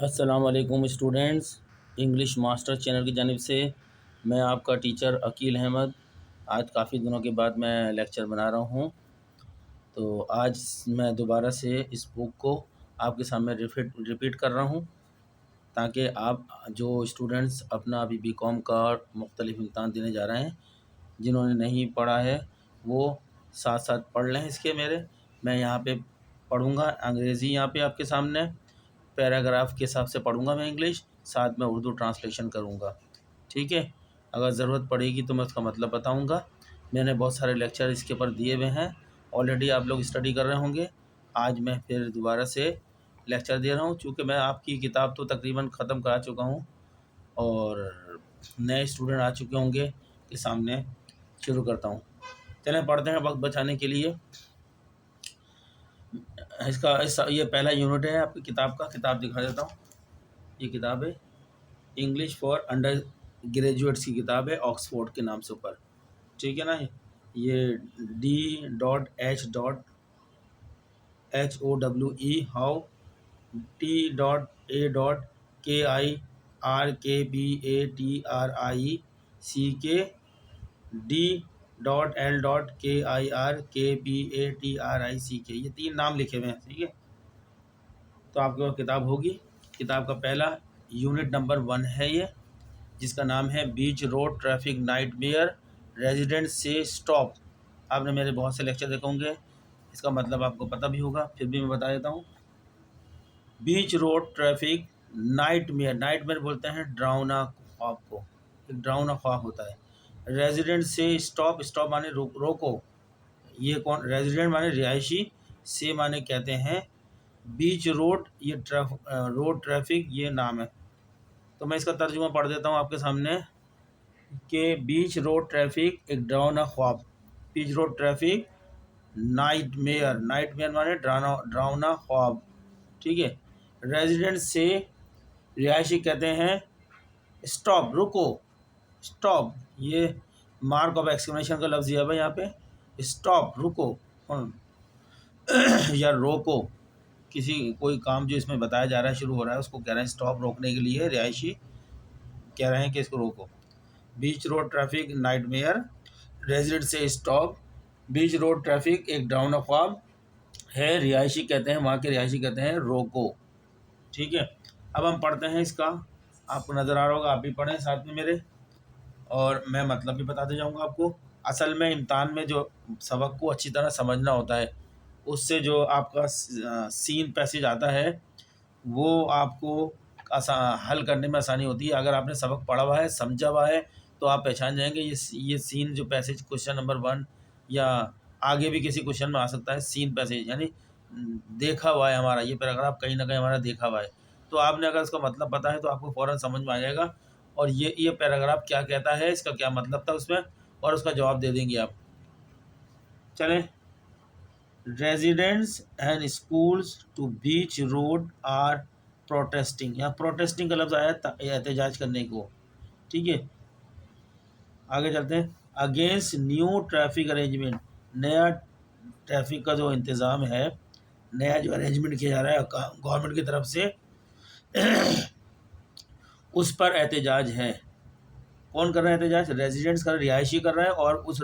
अस्सलाम वालेकुम students. English master channel की जानिब से मैं आपका टीचर अकील अहमद आज काफ़ी दिनों के बाद मैं लेक्चर बना रहा हूँ। तो आज मैं दोबारा से इस बुक को आपके सामने रिपीट कर रहा हूँ, ताकि आप जो स्टूडेंट्स अपना अभी बीकॉम का मुख्तलिफ इम्तहान देने जा रहे हैं, जिन्होंने नहीं पढ़ा है वो साथ साथ पढ़ लें। इसके मेरे मैं यहाँ पे पढ़ूँगा अंग्रेज़ी, यहाँ पे आपके सामने पैराग्राफ के हिसाब से पढ़ूँगा मैं इंग्लिश, साथ में उर्दू ट्रांसलेशन करूँगा। ठीक है, अगर ज़रूरत पड़ेगी तो मैं उसका मतलब बताऊँगा। मैंने बहुत सारे लेक्चर इसके ऊपर दिए हुए हैं, ऑलरेडी आप लोग स्टडी कर रहे होंगे। आज मैं फिर दोबारा से लेक्चर दे रहा हूँ, चूँकि मैं आपकी किताब तो तकरीबन ख़त्म करा चुका हूँ और नए स्टूडेंट आ चुके होंगे के सामने शुरू करता हूँ। चलें पढ़ते हैं वक्त बचाने के लिए। ये पहला यूनिट है आपकी किताब का। किताब दिखा देता हूँ। ये किताब है इंग्लिश फॉर अंडर ग्रेजुएट्स की किताब है, ऑक्सफोर्ड के नाम से ऊपर। ठीक है ना। ये DHOWE हाउ TARKBATRICK DLKIRKBATRICK, ये 3 नाम लिखे हुए हैं। ठीक है, तो आपके पास किताब होगी। किताब का पहला यूनिट नंबर 1 है ये, जिसका नाम है beach road traffic nightmare resident से स्टॉप। आपने मेरे बहुत से लेक्चर देखे होंगे, इसका मतलब आपको पता भी होगा, फिर भी मैं बता देता हूँ। बीच रोड ट्रैफिक नाइटमेयर, नाइटमेयर बोलते हैं डरावना ख्वाब को, एक डरावना ख्वाब होता है। रेजिडेंट से स्टॉप, स्टॉप माने रोको। ये कौन? रेजिडेंट माने रिहायशी, से माने कहते हैं बीच रोड, ये रोड ट्रैफिक ये नाम है। तो मैं इसका तर्जुमा पढ़ देता हूँ आपके सामने कि बीच रोड ट्रैफिक एक डरावना ख्वाब, बीच रोड ट्रैफिक नाइटमेयर, नाइटमेयर माने डरावना ख्वाब। ठीक है। रेजिडेंट से रिहायशी कहते हैं स्टॉप, रुको। स्टॉप ये मार्क ऑफ एक्सक्लेमेशन का लफ्ज़ है भाई यहाँ पे। स्टॉप रुको या रोको, किसी कोई काम जो इसमें बताया जा रहा है, शुरू हो रहा है, उसको कह रहे हैं स्टॉप, रोकने के लिए रिहायशी कह रहे हैं कि इसको रोको। बीच रोड ट्रैफिक नाइटमेयर, रेजिडेंट से स्टॉप। बीच रोड ट्रैफिक एक डरावना ख्वाब है, रिहायशी कहते हैं, वहाँ के रिहायशी कहते हैं रोको। ठीक है, अब हम पढ़ते हैं इसका। आपको नज़र आ रहा होगा, आप भी पढ़ें साथ में मेरे, और मैं मतलब भी बताते जाऊँगा आपको। असल में इम्तहान में जो सबक को अच्छी तरह समझना होता है, उससे जो आपका सीन पैसेज आता है वो आपको हल करने में आसानी होती है। अगर आपने सबक पढ़ा हुआ है, समझा हुआ है, तो आप पहचान जाएंगे ये सीन जो पैसेज क्वेश्चन नंबर 1 या आगे भी किसी क्वेश्चन में आ सकता है। सीन पैसेज यानी देखा हुआ है हमारा, ये पैराग्राफ कहीं ना कहीं हमारा देखा हुआ है, तो आपने अगर इसका मतलब पता है तो आपको फ़ौरन समझ में आ जाएगा और ये पैराग्राफ क्या कहता है, इसका क्या मतलब था उसमें, और उसका जवाब दे देंगे आप। चलें। Residents and schools to beach road are protesting, यहाँ प्रोटेस्टिंग का लफ्ज़ आया एहतजाज करने को। ठीक है, आगे चलते हैं। अगेंस्ट न्यू ट्रैफिक अरेंजमेंट, नया ट्रैफिक का जो इंतज़ाम है, नया जो अरेंजमेंट किया जा रहा है गवर्नमेंट की तरफ से, उस पर एहतजाज है। कौन कर रहा है एहतजाज? रेजिडेंट्स कर, रिहायशी कर रहा है, और उस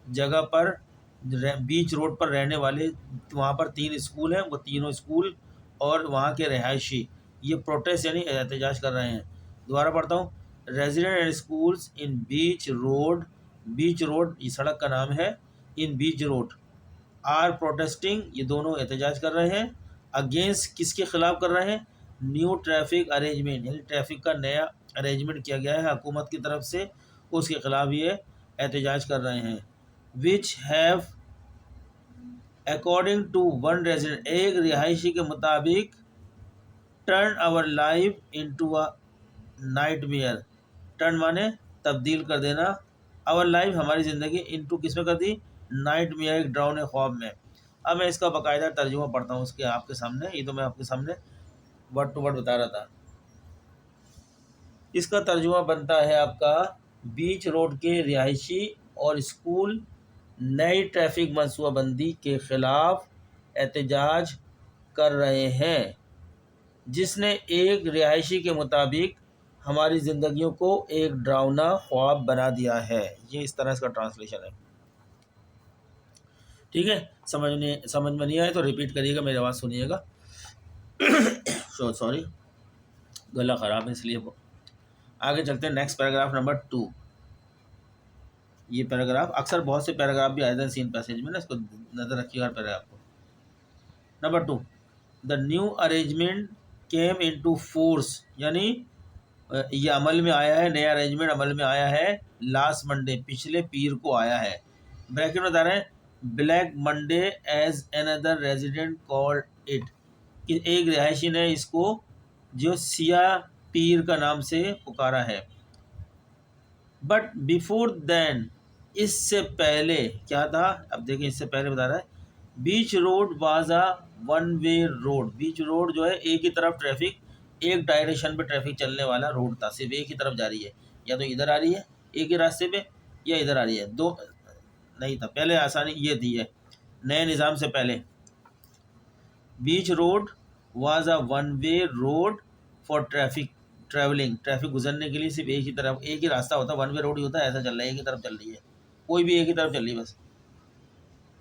जगह पर बीच रोड पर रहने वाले, वहाँ पर 3 स्कूल हैं, वो तीनों स्कूल और वहाँ के रिहायशी ये प्रोटेस्ट यानी एहतजाज कर रहे हैं। दोबारा पढ़ता हूँ। Resident and schools in beach road, beach road ये सड़क का नाम है, इन बीच रोड आर प्रोटेस्टिंग ये दोनों एहतजाज कर रहे हैं। अगेंस्ट किसके खिलाफ कर रहे हैं? न्यू ट्रैफिक अरेंजमेंट, यानी ट्रैफिक का नया अरेंजमेंट किया गया है हुकूमत की तरफ से, उसके खिलाफ ये एहतजाज कर रहे हैं। Which have according to one resident, एक रिहायशी के मुताबिक, turn our life into a nightmare, turn माने तब्दील कर देना, आवर लाइफ हमारी ज़िंदगी, इनटू किस में कर दी? नाइटमेयर, एक डरावने ख्वाब में। अब मैं इसका बाकायदा तर्जुमा पढ़ता हूँ उसके आपके सामने, ये तो मैं आपके सामने वर्ड टू वर्ड बता रहा था। इसका तर्जुमा बनता है आपका, बीच रोड के रिहायशी और स्कूल नई ट्रैफिक मनसूबाबंदी के ख़िलाफ़ एहतजाज कर रहे हैं। जिसने एक रिहायशी के मुताबिक हमारी ज़िंदगियों को एक डरावना ख्वाब बना दिया है। ये इस तरह इसका ट्रांसलेशन है। ठीक है, समझ में नहीं आए तो रिपीट करिएगा, मेरी आवाज़ सुनिएगा। सॉरी, गला ख़राब है इसलिए। आगे चलते हैं नेक्स्ट पैराग्राफ नंबर 2। ये पैराग्राफ अक्सर बहुत से पैराग्राफ भी आए थे सीन पैसेज में ना, इसको नज़र रखिएगा हर पैराग्राफ को। Number 2, the new arrangement came into force, यानी ये अमल में आया है, नया अरेंजमेंट अमल में आया है लास्ट मंडे, पिछले पीर को आया है। ब्रैकेट में बता रहे हैं black Monday as another resident called it, कि एक रिहायशी ने इसको जो सिया पीर का नाम से पुकारा है। बट बिफोर देन, इससे पहले क्या था, अब देखिए इससे पहले बता रहा है beach road was a one way road. Beach road जो है एक ही तरफ ट्रैफिक, एक डायरेक्शन पे ट्रैफिक चलने वाला रोड था, सिर्फ एक ही तरफ जा रही है, या तो इधर आ रही है एक ही रास्ते पे या इधर आ रही है, दो नहीं था पहले। आसानी ये थी है नए निज़ाम से पहले। Beach road was a one way road for traffic travelling, traffic गुजरने के लिए सिर्फ एक ही तरफ, एक ही रास्ता होता है, वन वे रोड ही होता है, ऐसा चल रहा है एक ही तरफ चल रही है, कोई भी एक ही तरफ चल रही है बस,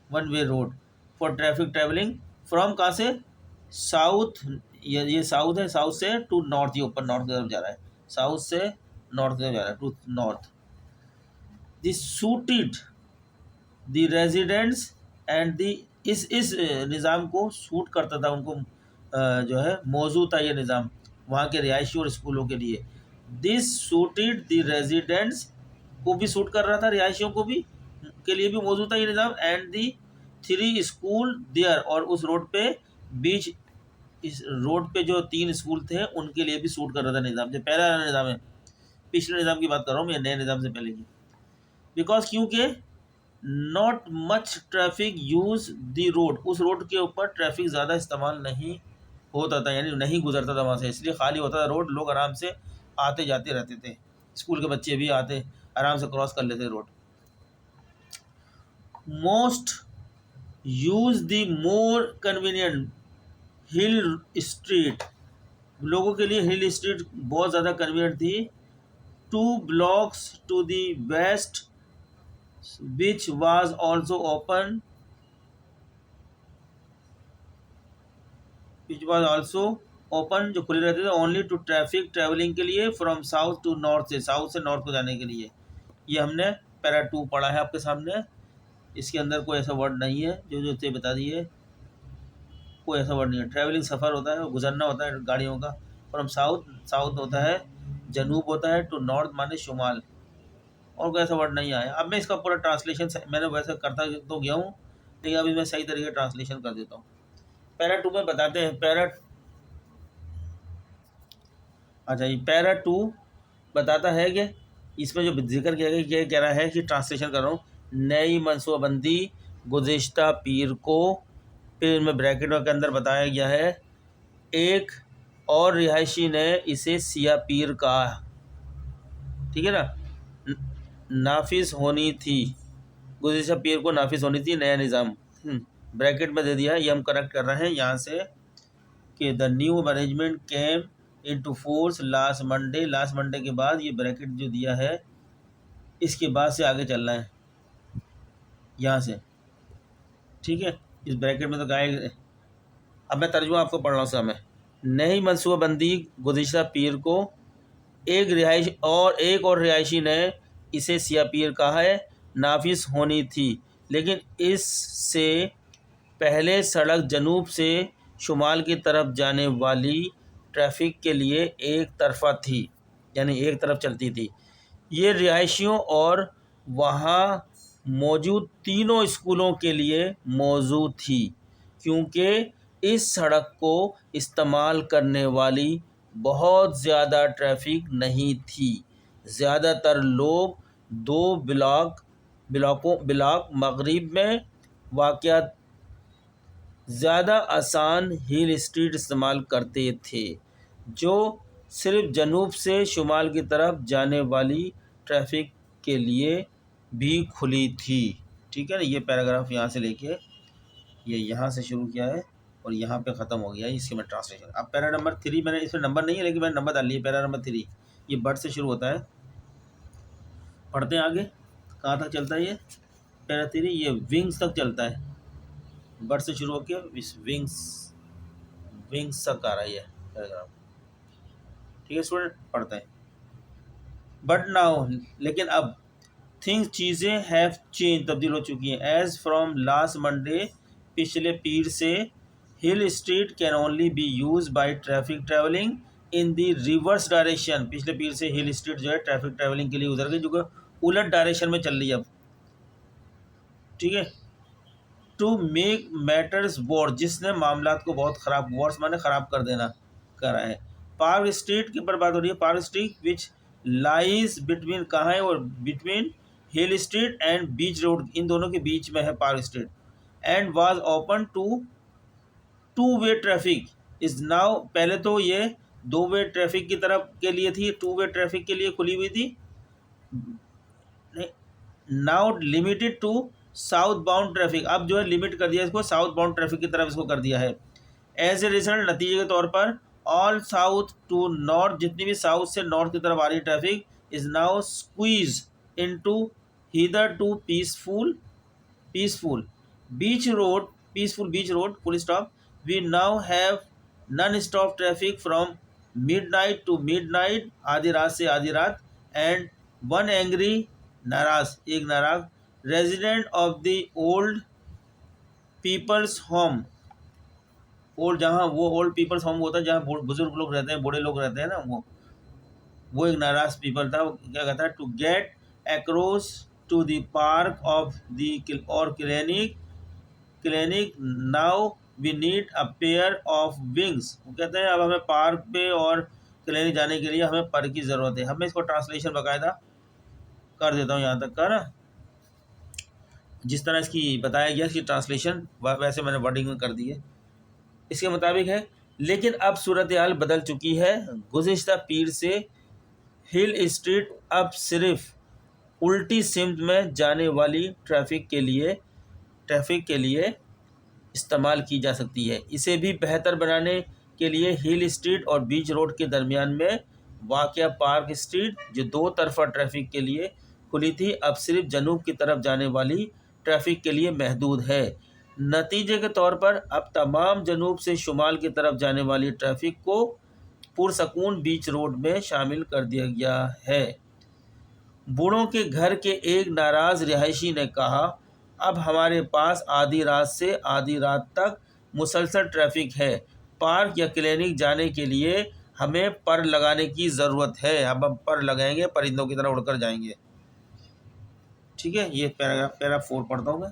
one way road for traffic travelling from, कहाँ से, साउथ, ये साउथ है, साउथ से टू नॉर्थ, ये ऊपर नॉर्थ की तरफ जा रहा है, साउथ से नॉर्थ की तरफ जा रहा है, to north. This suited the residents and the, इस निज़ाम को सूट करता था उनको, जो है मौजूद था ये निज़ाम वहाँ के रिहायशी और स्कूलों के लिए। दिस सूटेड द रेजिडेंट्स को भी सूट कर रहा था, रिहायशियों को भी के लिए भी मौजूद था ये निज़ाम, एंड दी 3 स्कूल देयर, और उस रोड पे बीच, इस रोड पे जो 3 स्कूल थे उनके लिए भी सूट कर रहा था निज़ाम। जो पहला निज़ाम है, पिछले निज़ाम की बात कर रहा हूँ मैं, नए निज़ाम से पहले की। बिकॉज क्योंकि not much traffic use the road, उस रोड के ऊपर ट्रैफिक ज़्यादा इस्तेमाल नहीं होता था, यानी नहीं गुजरता था वहाँ से, इसलिए खाली होता था रोड, लोग आराम से आते जाते रहते थे, स्कूल के बच्चे भी आते आराम से क्रॉस कर लेते road. Most use the more convenient hill street, लोगों के लिए हिल स्ट्रीट बहुत ज़्यादा कन्वीनियंट थी। 2 blocks to the west which was also open, जो खुले रहते थे ओनली टू ट्रैफिक ट्रैवलिंग के लिए फ्रॉम साउथ टू नॉर्थ, से साउथ से नॉर्थ को जाने के लिए। ये हमने पैरा 2 पढ़ा है आपके सामने, इसके अंदर कोई ऐसा वर्ड नहीं है, जो थे बता दिए, कोई ऐसा वर्ड नहीं है। ट्रैवलिंग सफ़र होता है, गुजरना होता है गाड़ियों का, फ्रॉम साउथ, साउथ होता है जनूब होता है, टू नॉर्थ माने शुमाल, और कोई ऐसा वर्ड नहीं आया। अब मैं इसका पूरा ट्रांसलेशन मैंने वैसे करता तो गया हूँ, लेकिन अभी मैं सही तरीके ट्रांसलेशन कर देता हूँ। पैरा 2 में बताते हैं, अच्छा ये पैरा 2 बताता है कि इसमें जो जिक्र किया गया, क्या कह रहा है कि ट्रांसलेशन कर रहा हूँ, नई मनसूबाबंदी गुज़िश्ता पीर को, फिर में ब्रैकेट के अंदर बताया गया है एक और रिहायशी ने इसे सिया पीर कहा, ठीक है ना, नाफिज होनी थी, गुज़िश्ता पीर को नाफिज होनी थी नया निज़ाम। ब्रैकेट में दे दिया है, ये हम करेक्ट कर रहे हैं यहाँ से कि the new management came into force last Monday, last Monday के बाद ये ब्रैकेट जो दिया है इसके बाद से आगे चलना है यहाँ से, ठीक है। इस ब्रैकेट में तो गाय, अब मैं तर्जुमा आपको पढ़ रहा हूँ समय। नई मनसूबाबंदी गुज़िश्ता पीर को एक और रिहायशी ने इसे सिया पीर कहा है, नाफिज होनी थी, लेकिन इससे पहले सड़क जनूब से शुमाल की तरफ जाने वाली ट्रैफिक के लिए एक तरफा थी, यानी एक तरफ चलती थी। ये रिहायशियों और वहाँ मौजूद 3 स्कूलों के लिए मौजूद थी, क्योंकि इस सड़क को इस्तेमाल करने वाली बहुत ज़्यादा ट्रैफिक नहीं थी। ज़्यादातर लोग 2 ब्लॉक मगरिब में वाक़या ज़्यादा आसान हिल स्ट्रीट इस्तेमाल करते थे, जो सिर्फ जनूब से शुमाल की तरफ जाने वाली ट्रैफिक के लिए भी खुली थी, ठीक है ना। ये पैराग्राफ यहाँ से लेके ये यहाँ से शुरू किया है और यहाँ पे ख़त्म हो गया इसके मैं ट्रांसलेशन। अब पैरा नंबर 3 मैंने इसमें नंबर नहीं है लेकिन मैंने नंबर डाल लिया। पैरा नंबर 3 ये बर्ड से शुरू होता है। पढ़ते हैं आगे कहाँ तक चलता है ये पैरा 3 ये विंग्स तक चलता है। बर्ड से शुरू होकर इस विंग्स तक आ रहा है ये पैराग्राफ। ठीक है स्टूडेंट पढ़ते हैं। बट नाउ लेकिन अब थिंग्स चीज़ें हैव चेंज तब्दील हो चुकी हैं। एज फ्रॉम लास्ट मंडे पिछले पीर से hill street can only be use by traffic travelling in the reverse direction. पिछले पीर से हिल स्ट्रीट जो है ट्रैफिक ट्रैवलिंग के लिए उधर गई जो कि उलट डायरेक्शन में चल रही है अब। ठीक है। टू मेक मैटर्स वर्स जिसने मामलात को बहुत ख़राब वर्स माने ख़राब कर देना करा है। पार्क स्ट्रीट के ऊपर बात हो रही है। Park street which lies between कहाँ है और between hill street and beach road इन दोनों के बीच में है park street. And was open two way traffic is now पहले तो ये 2 वे ट्रैफिक की तरफ के लिए थी 2 वे ट्रैफिक के लिए खुली हुई थी। Now limited to south bound traffic अब जो है लिमिट कर दिया इसको साउथ बाउंड ट्रैफिक की तरफ इसको कर दिया है। एज ए रिजल्ट नतीजे के तौर पर ऑल साउथ टू नॉर्थ जितनी भी साउथ से नॉर्थ की तरफ आ रही traffic is now squeeze into hitherto peaceful beach road full stop. We now have non stop traffic from midnight to midnight आधी रात से आधी रात। एंड वन एंग्री एक नाराज resident of the old people's home old जहाँ वो old people's home होता है जहाँ बुजुर्ग लोग रहते हैं बूढ़े लोग रहते हैं ना वो एक नाराज पीपल था। वो क्या कहता है to get across to the park of the और clinic now we need a pair of wings. वो कहते हैं अब हमें पार्क पे और क्लिनिक जाने के लिए हमें पर की ज़रूरत है। हमें इसको ट्रांसलेशन बाकायदा कर देता हूँ यहाँ तक का ना जिस तरह इसकी बताया गया इसकी ट्रांसलेशन वैसे मैंने वर्डिंग में कर दी है इसके मुताबिक है। लेकिन अब सूरत हाल बदल चुकी है। गुज़िश्ता पीर से हिल स्ट्रीट अब सिर्फ उल्टी सिमत में जाने वाली ट्रैफिक के लिए इस्तेमाल की जा सकती है। इसे भी बेहतर बनाने के लिए हिल स्ट्रीट और बीच रोड के दरमियान में वाक़या पार्क स्ट्रीट जो 2 तरफा ट्रैफिक के लिए खुली थी अब सिर्फ जनूब की तरफ जाने वाली ट्रैफिक के लिए महदूद है। नतीजे के तौर पर अब तमाम जनूब से शुमाल की तरफ जाने वाली ट्रैफिक को पुरसकून बीच रोड में शामिल कर दिया गया है। बूढ़ों के घर के एक नाराज़ रिहायशी ने कहा अब हमारे पास आधी रात से आधी रात तक मुसलसल ट्रैफिक है। पार्क या क्लिनिक जाने के लिए हमें पर लगाने की ज़रूरत है। अब हम पर लगाएंगे परिंदों की तरह उड़कर जाएंगे। ठीक है ये पैरा 4 पढ़ता हूँ मैं।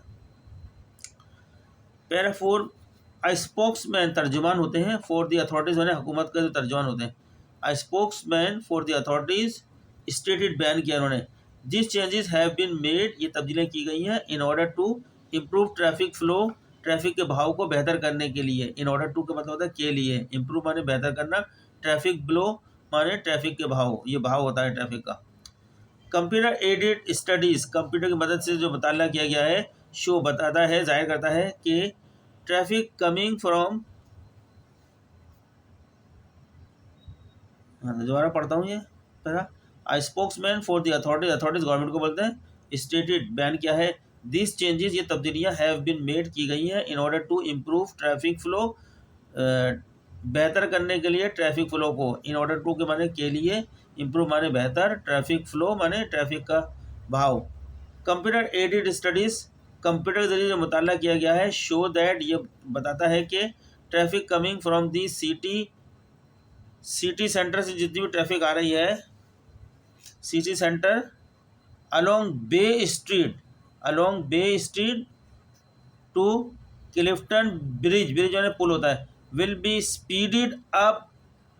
पैरा 4 स्पोक्समैन तर्जुमान होते हैं फॉर द अथॉरिटीज़ मैंने हुकूमत का जो तर्जुमान होते हैं। Spokesman for the authorities stated बयान किया उन्होंने this changes have been made ये तब्दीलियाँ की गई हैं in order to improve traffic flow traffic के भाव को बेहतर करने के लिए। इन ऑर्डर टू का मतलब होता है के लिए इम्प्रूव माने बेहतर करना ट्रैफिक फ्लो माने ट्रैफिक के भाव ये भाव होता है ट्रैफिक का। कंप्यूटर एडेड स्टडीज़ कंप्यूटर की मदद से जो मुताला किया गया है शो बताता है जाहिर करता है कि ट्रैफिक कमिंग फ्रॉम दोबारा पढ़ता हूँ ये पहला I spokesman for the authorities government को बोलते हैं स्टेटेड बयान क्या है दिस चेंजेस ये तब्दीलियाँ हैव बीन मेड की गई हैं in order to improve traffic flow बेहतर करने के लिए ट्रैफिक फ्लो को। इन ऑर्डर टू के माने के लिए इम्प्रूव माने बेहतर ट्रैफिक फ्लो माने ट्रैफिक का भाव। कंप्यूटर एडेड स्टडीज़ कंप्यूटर के जरिए जो मुताला किया गया है शो दैट ये बताता है कि traffic coming from the city centre से जितनी भी ट्रैफिक आ रही है city centre along Bay Street to Clifton Bridge यानी पुल होता है will be speeded up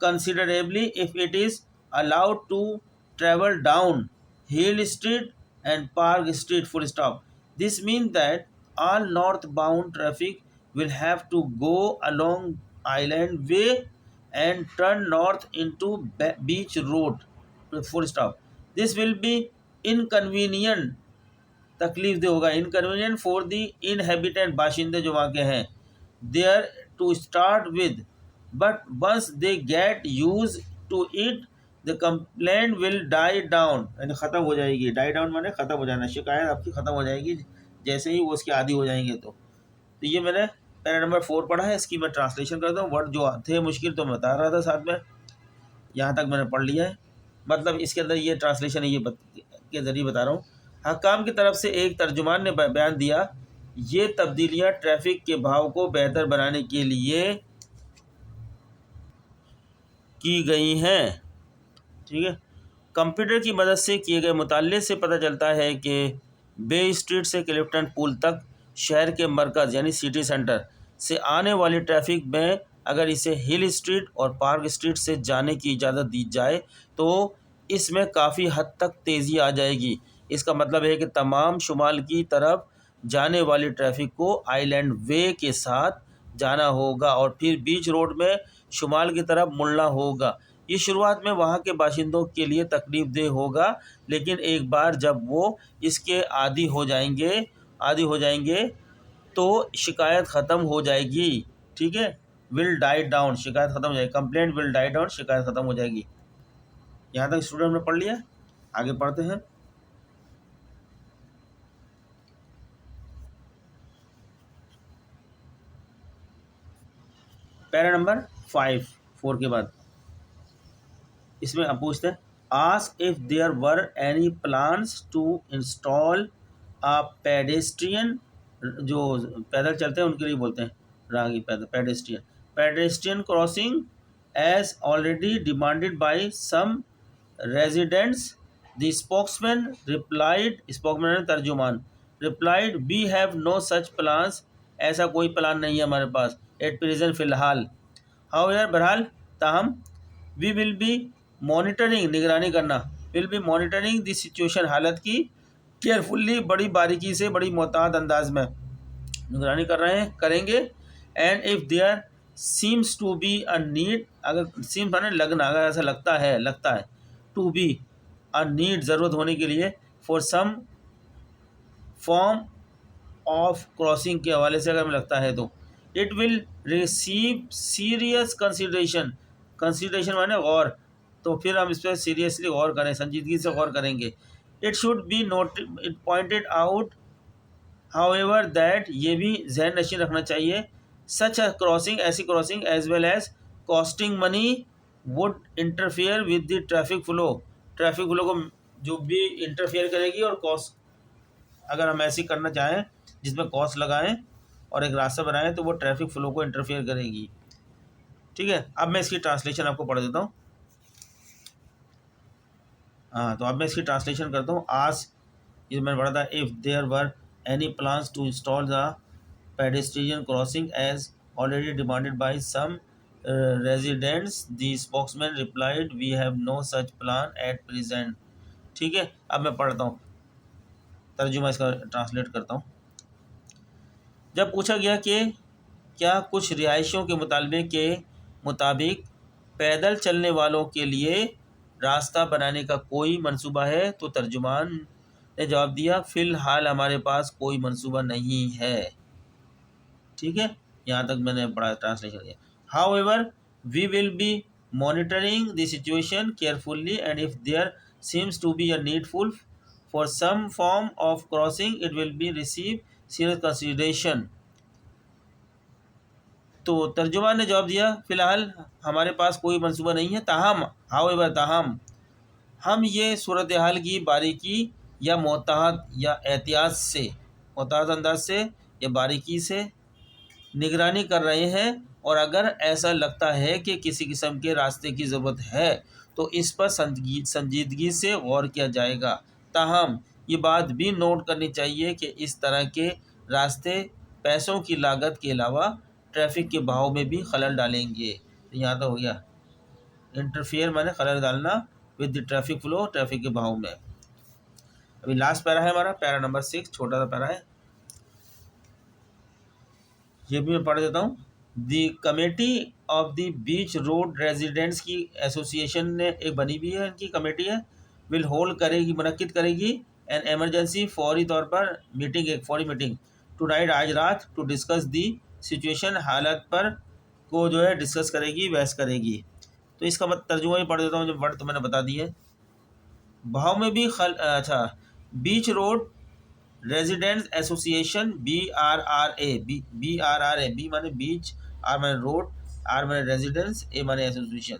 considerably if it is allowed to travel down Hill Street and Park Street full stop. This means that all northbound traffic will have to go along Island Way and turn north into Beach Road full stop. This will be inconvenient तकलीफ दे होगा inconvenient for the inhabitant बाशिंदे जो वहाँ के हैं। Their to start with, but once they get used to it, the complaint will die down, यानी ख़त्म हो जाएगी। die down माने ख़त्म हो जाना, शिकायत आपकी ख़त्म हो जाएगी जैसे ही वो उसके आदी हो जाएंगे। तो ये मैंने पैरा नंबर 4 पढ़ा है, इसकी मैं ट्रांसलेशन करता हूँ। वर्ड जो थे मुश्किल तो मैं बता रहा था साथ में, यहाँ तक मैंने पढ़ लिया है। मतलब इसके अंदर ये ट्रांसलेशन है, के ज़रिए बता रहा हूँ। हकाम की तरफ से एक तर्जुमान ने बयान दिया, ये तब्दीलियाँ ट्रैफिक के भाव को बेहतर बनाने के लिए की गई हैं। ठीक है, कंप्यूटर की मदद से किए गए मुताले से पता चलता है कि बे स्ट्रीट से क्लिफ्टन पुल तक शहर के मरकज़ यानी सिटी सेंटर से आने वाली ट्रैफिक में अगर इसे हिल स्ट्रीट और पार्क स्ट्रीट से जाने की इजाज़त दी जाए तो इसमें काफ़ी हद तक तेज़ी आ जाएगी। इसका मतलब है कि तमाम शुमाल की तरफ जाने वाली ट्रैफिक को आइलैंड वे के साथ जाना होगा और फिर बीच रोड में शुमाल की तरफ मुड़ना होगा। ये शुरुआत में वहाँ के बाशिंदों के लिए तकलीफ़देह होगा, लेकिन एक बार जब वो इसके आदी हो जाएंगे तो शिकायत ख़त्म हो जाएगी। ठीक है, विल डाई डाउन, शिकायत ख़त्म हो जाएगी। कंप्लेंट विल डाई डाउन, शिकायत ख़त्म हो जाएगी। यहाँ तक स्टूडेंट ने पढ़ लिया, आगे पढ़ते हैं। पैरा नंबर 4 के बाद इसमें हम पूछते हैं, ask if there were any plans to install a pedestrian, जो पैदल चलते हैं उनके लिए बोलते हैं रागी pedestrian crossing as already demanded by some residents. The spokesman replied, spokesman तर्जुमान replied, we have no such plans, ऐसा कोई प्लान नहीं है हमारे पास एट प्रेजेंट फ़िलहाल। हाउएवर, बहरहाल, ताहम, वी विल बी मॉनिटरिंग, निगरानी करना, will be monitoring the situation, हालत की, केयरफुल्ली, बड़ी बारीकी से, बड़ी मोहतात अंदाज में निगरानी करेंगे। And if there seems to be a need, अगर सीम्स माने लगना, अगर ऐसा लगता है टू बी अ नीड, ज़रूरत होने के लिए, for some form of crossing के हवाले से अगर हमें लगता है तो it will receive serious consideration माने गौर, तो फिर हम इस पर सीरियसली गौर करें, संजीदगी से गौर करेंगे। It should be it pointed out however that, ये भी जहन नशीन रखना चाहिए, सच अ क्रॉसिंग, ऐसी crossing as well as costing money would interfere with the traffic flow को जो भी इंटरफेयर करेगी, और कॉस्ट, अगर हम ऐसी करना चाहें जिसमें कॉस्ट लगाएं और एक रास्ता बनाएं तो वो ट्रैफिक फ्लो को इंटरफेयर करेगी। ठीक है, अब मैं इसकी ट्रांसलेशन आपको पढ़ देता हूँ। हाँ, तो अब मैं इसकी ट्रांसलेशन करता हूँ। आज ये मैंने पढ़ा था, if there were any plans to install the pedestrian crossing as already demanded by some residents, the spokesman replied, we have no such plan at present. ठीक है, अब मैं पढ़ता हूँ, तर्जुमा इसका ट्रांसलेट करता हूँ। जब पूछा गया कि क्या कुछ रिहायशियों के मुताबिक पैदल चलने वालों के लिए रास्ता बनाने का कोई मंसूबा है, तो तर्जुमान ने जवाब दिया, फ़िलहाल हमारे पास कोई मंसूबा नहीं है। ठीक है, यहाँ तक मैंने पढ़ा, ट्रांसलेशन किया। However, we will be monitoring the situation carefully and if there seems to be a needful for some form of crossing it will be receive serious consideration. तो तर्जुमान ने जवाब दिया, फ़िलहाल हमारे पास कोई मंसूबा नहीं है, ताहम हम ये सूरत हाल की बारीकी या मोहतात अंदाज से या बारीकी से निगरानी कर रहे हैं, और अगर ऐसा लगता है कि किसी किस्म के रास्ते की ज़रूरत है तो इस पर संजीदगी से गौर किया जाएगा। ताहम ये बात भी नोट करनी चाहिए कि इस तरह के रास्ते पैसों की लागत के अलावा ट्रैफिक के बहाव में भी खलल डालेंगे। तो यहाँ तो हो गया, इंटरफेयर माने खलल डालना with the traffic flow, traffic के बहाव में। अभी लास्ट पैरा है हमारा, पैरा नंबर 6, छोटा सा पैरा है, ये भी मैं पढ़ देता हूँ। The committee of the beach road residents की एसोसिएशन ने एक बनी हुई है, इनकी कमेटी है, विल होल्ड करेगी, मुनक्किद करेगी एन एमरजेंसी, फौरी तौर पर मीटिंग, एक फौरी मीटिंग, टू नाइट, आज रात, टू डिस्कस दी सिचुएशन हालत पर को जो है डिस्कस करेगी, बहस करेगी। तो इसका तर्जुमा भी पढ़ देता हूँ, जो वर्ड तो मैंने बता दिए। भाव में भी अच्छा, beach road residents association, BRRA, B माने बीच, आर माने रोड, आर माने रेजिडेंस, ए माने association.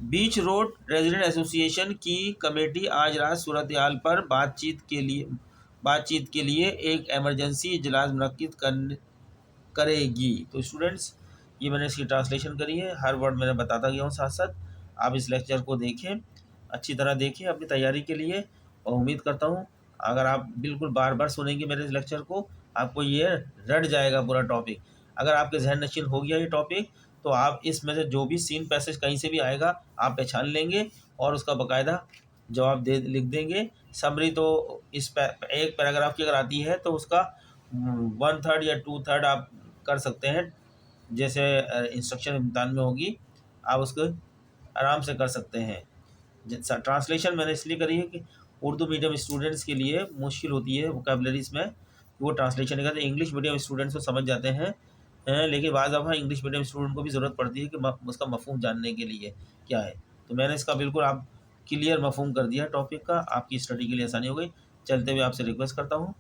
Beach road resident association की कमेटी आज रात सूरत हाल पर बातचीत के लिए एक इमरजेंसी इजलास मुनक्किद करेगी। तो स्टूडेंट्स, ये मैंने इसकी ट्रांसलेशन करी है, हर वर्ड मैंने बताता गया हूँ साथ साथ। आप इस लेक्चर को देखें, अच्छी तरह देखें अपनी तैयारी के लिए, और उम्मीद करता हूँ अगर आप बिल्कुल बार बार सुनेंगे मेरे इस लेक्चर को, आपको ये रट जाएगा पूरा टॉपिक। अगर आपके जहन नशीन हो गया ये टॉपिक, तो आप इसमें से जो भी सीन पैसेज कहीं से भी आएगा आप पहचान लेंगे और उसका बाकायदा जवाब लिख देंगे। समरी तो एक पैराग्राफ की अगर आती है तो उसका 1/3 या 2/3 आप कर सकते हैं, जैसे इंस्ट्रक्शन इम्तिहान में होगी, आप उसको आराम से कर सकते हैं। ट्रांसलेशन मैंने इसलिए करी है कि उर्दू मीडियम स्टूडेंट्स के लिए मुश्किल होती है वोकैबलरीज में, वो ट्रांसलेशन नहीं करते। इंग्लिश मीडियम स्टूडेंट्स तो समझ जाते हैं, लेकिन बाद दफ़ा इंग्लिश मीडियम स्टूडेंट को भी ज़रूरत पड़ती है कि उसका मफ़हूम जानने के लिए क्या है। तो मैंने इसका बिल्कुल आप क्लियर मफ़हूम कर दिया टॉपिक का, आपकी स्टडी के लिए आसानी हो गई। चलते हुए आपसे रिक्वेस्ट करता हूँ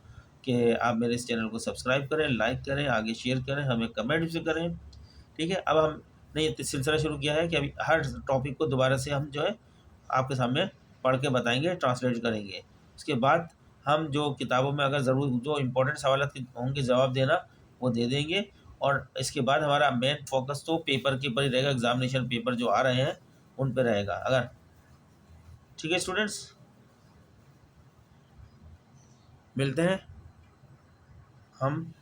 कि आप मेरे इस चैनल को सब्सक्राइब करें, लाइक करें, आगे शेयर करें, हमें कमेंट भी करें। ठीक है, अब हमने ये सिलसिला शुरू किया है कि अभी हर टॉपिक को दोबारा से हम जो है आपके सामने पढ़ के बताएंगे, ट्रांसलेट करेंगे। उसके बाद हम जो किताबों में अगर ज़रूर जो इम्पोर्टेंट सवाल होंगे जवाब देना वो दे देंगे, और इसके बाद हमारा मेन फोकस तो पेपर के ऊपर ही रहेगा, एग्जामिनेशन पेपर जो आ रहे हैं उन पर रहेगा। अगर ठीक है स्टूडेंट्स, मिलते हैं हम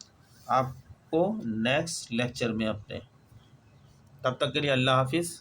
आपको नेक्स्ट लेक्चर में अपने, तब तक के लिए अल्लाह हाफिज़।